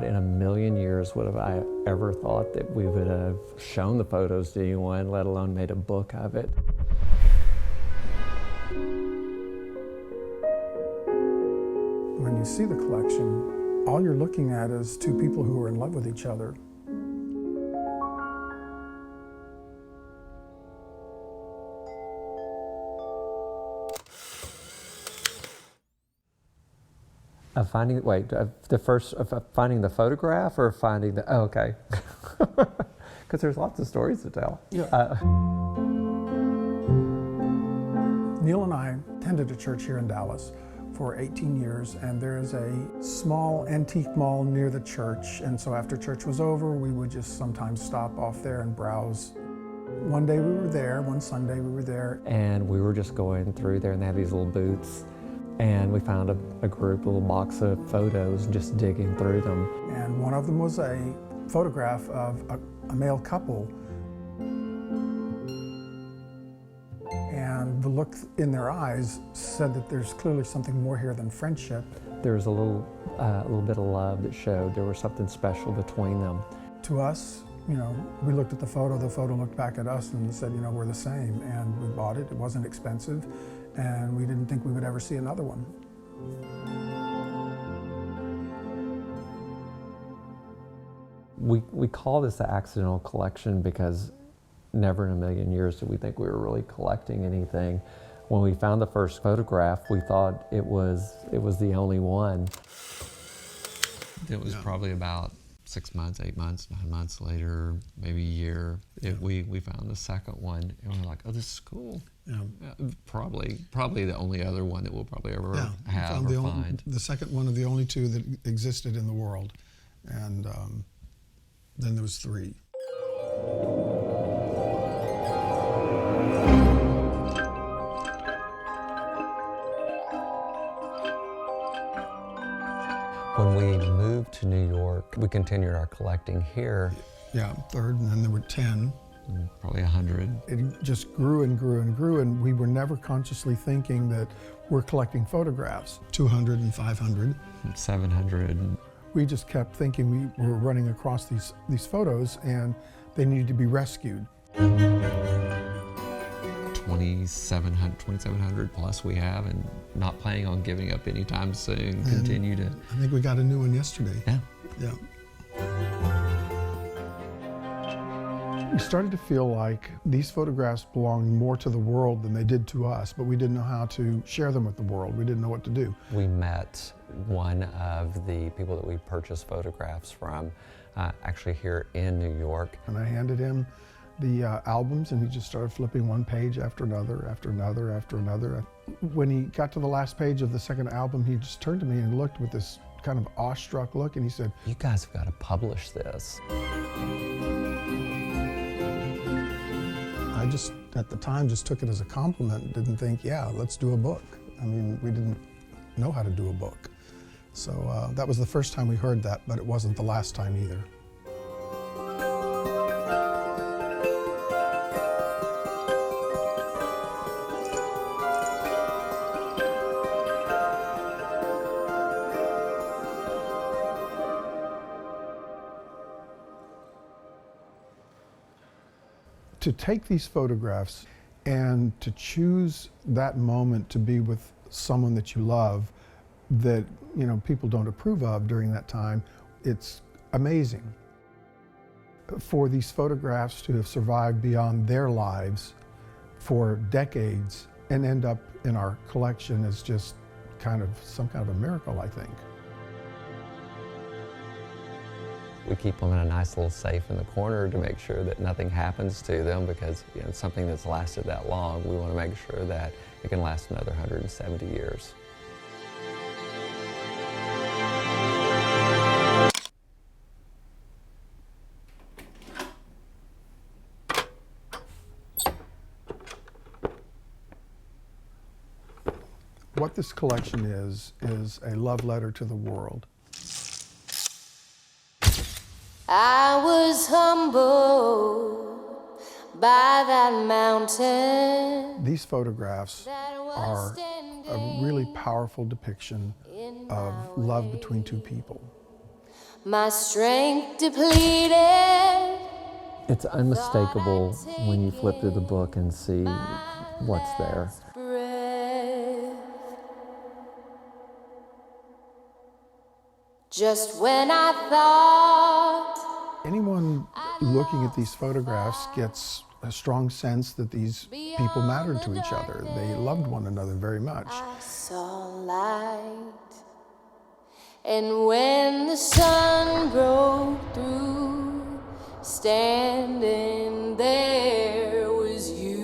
in a million years would have I ever thought that we would have shown the photos to anyone, let alone made a book of it. When you see the collection, all you're looking at is two people who are in love with each other. Finding the photograph or finding the, oh, okay. Because there's lots of stories to tell. Yeah. Neil and I attended a church here in Dallas for 18 years, and there is a small antique mall near the church, and so after church was over, we would just sometimes stop off there and browse. One day we were there, one Sunday we were there. And we were just going through there, and they had these little booths, and we found a little box of photos, just digging through them. And one of them was a photograph of a male couple. And the look in their eyes said that there's clearly something more here than friendship. There was a little bit of love that showed there was something special between them. To us, you know, we looked at the photo looked back at us and said, you know, we're the same. And we bought it. It wasn't expensive, and we didn't think we would ever see another one. We call this the accidental collection because never in a million years did we think we were really collecting anything. When we found the first photograph, we thought it was the only one. It was probably about 6 months, 8 months, 9 months later, maybe a year, we found the second one, and we were like, oh, this is cool. Yeah. Probably the only other one that we'll probably ever have or find. The second one of the only two that existed in the world, and then there was 3. When we moved to New York, we continued our collecting here. Yeah, third, and then there were 10. Probably 100. It just grew and grew and grew, and we were never consciously thinking that we're collecting photographs. 200 and 500. 700. We just kept thinking we were running across these photos and they needed to be rescued. 2,700 plus we have, and not planning on giving up anytime soon. And continue to. I think we got a new one yesterday. Yeah. Yeah. We started to feel like these photographs belonged more to the world than they did to us, but we didn't know how to share them with the world. We didn't know what to do. We met one of the people that we purchased photographs from, actually here in New York. And I handed him the albums, and he just started flipping one page after another, after another, after another. When he got to the last page of the second album, he just turned to me and looked with this kind of awestruck look, and he said, "You guys have got to publish this." I just, at the time, just took it as a compliment, didn't think, yeah, let's do a book. I mean, we didn't know how to do a book. So that was the first time we heard that, but it wasn't the last time either. To take these photographs and to choose that moment to be with someone that you love that, you know, people don't approve of during that time, it's amazing. For these photographs to have survived beyond their lives for decades and end up in our collection is just some kind of a miracle, I think. We keep them in a nice little safe in the corner to make sure that nothing happens to them, because it's something that's lasted that long. We want to make sure that it can last another 170 years. What this collection is a love letter to the world. I was humbled by that mountain. These photographs are a really powerful depiction of love between two people. my strength depleted. It's unmistakable when you flip through the book and see what's there. Breath. Just when I thought Anyone looking at these photographs gets a strong sense that these people mattered to each other. They loved one another very much. I saw light, and when the sun broke through, standing there was you.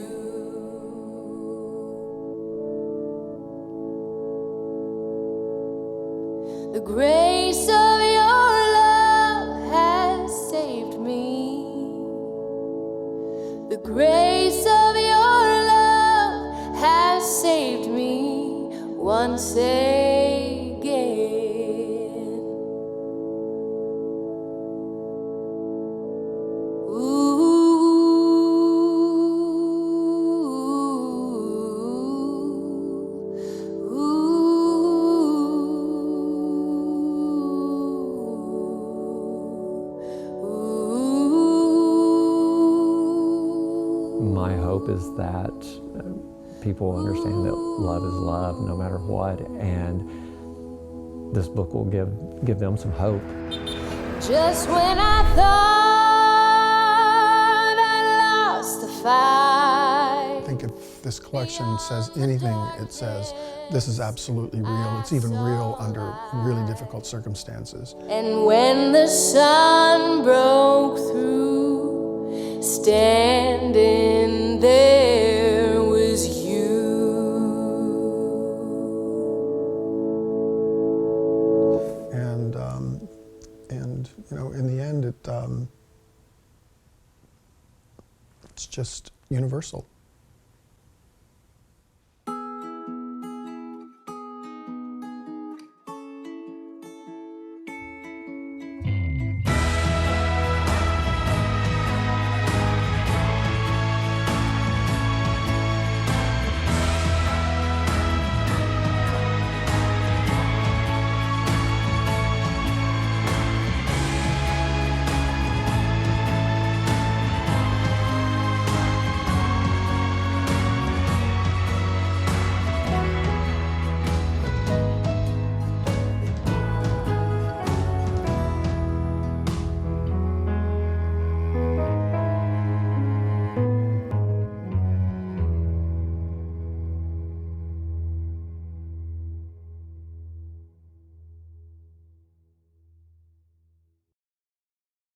The grace of your love has saved me. The grace of your love has saved me once again. My hope is that people understand that love is love no matter what, and this book will give them some hope. Just when I thought I lost the fight, I think if this collection says anything, it says this is absolutely real. It's even real under really difficult circumstances. and when the sun broke through, standing there was you. And you know, in the end, it's just universal.